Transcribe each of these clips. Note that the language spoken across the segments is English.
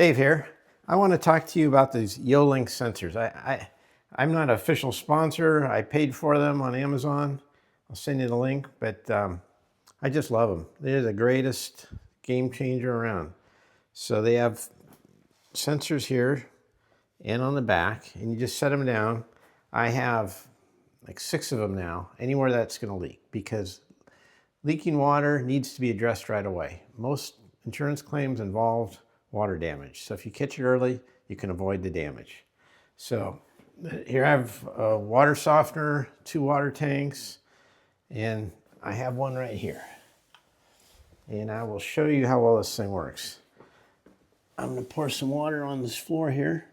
Dave here. I want to talk to you about these YoLink sensors. I'm not an official sponsor. I paid for them on Amazon. I'll send you the link, but I just love them. They're the greatest game changer around. So they have sensors here and on the back, and you just set them down. I have like 6 of them now, anywhere that's going to leak, because leaking water needs to be addressed right away. Most insurance claims involved water damage. So if you catch it early, you can avoid the damage. So here I have a water softener, 2 water tanks, and I have one right here. And I will show you how well this thing works. I'm going to pour some water on this floor here.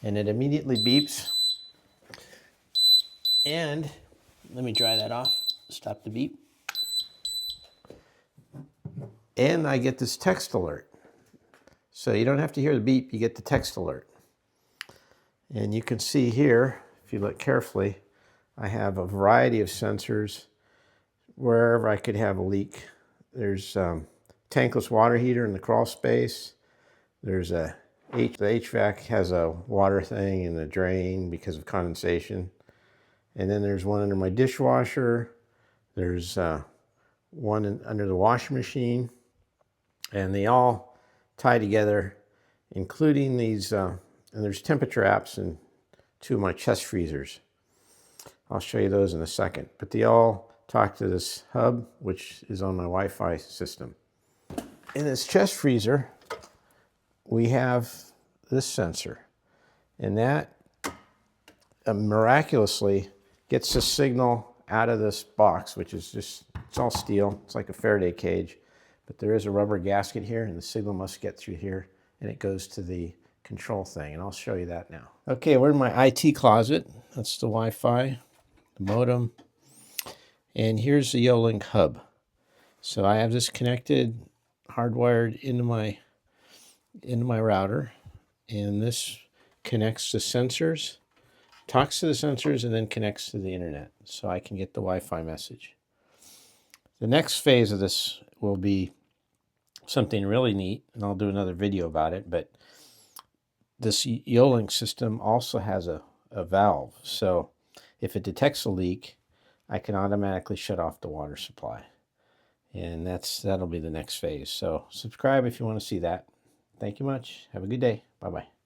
And it immediately beeps. And let me dry that off, stop the beep. And I get this text alert. So you don't have to hear the beep, you get the text alert. And you can see here, if you look carefully, I have a variety of sensors wherever I could have a leak. There's tankless water heater in the crawl space. There's the HVAC has a water thing in the drain because of condensation. And then there's one under my dishwasher. There's one under the washing machine. And they all tie together, including these, and there's temperature apps in 2 of my chest freezers. I'll show you those in a second. But they all talk to this hub, which is on my Wi-Fi system. In this chest freezer, we have this sensor. And that miraculously gets the signal out of this box, which is just, it's all steel. It's like a Faraday cage. But there is a rubber gasket here, and the signal must get through here, and it goes to the control thing, and I'll show you that now. Okay, we're in my IT closet. That's the Wi-Fi, the modem, and here's the YoLink hub. So I have this connected, hardwired into my router, and this connects to sensors, talks to the sensors, and then connects to the internet, so I can get the Wi-Fi message. The next phase of this will be something really neat, and I'll do another video about it, but this YoLink system also has a valve. So if it detects a leak, I can automatically shut off the water supply. And that'll be the next phase. So subscribe if you want to see that. Thank you much. Have a good day. Bye-bye.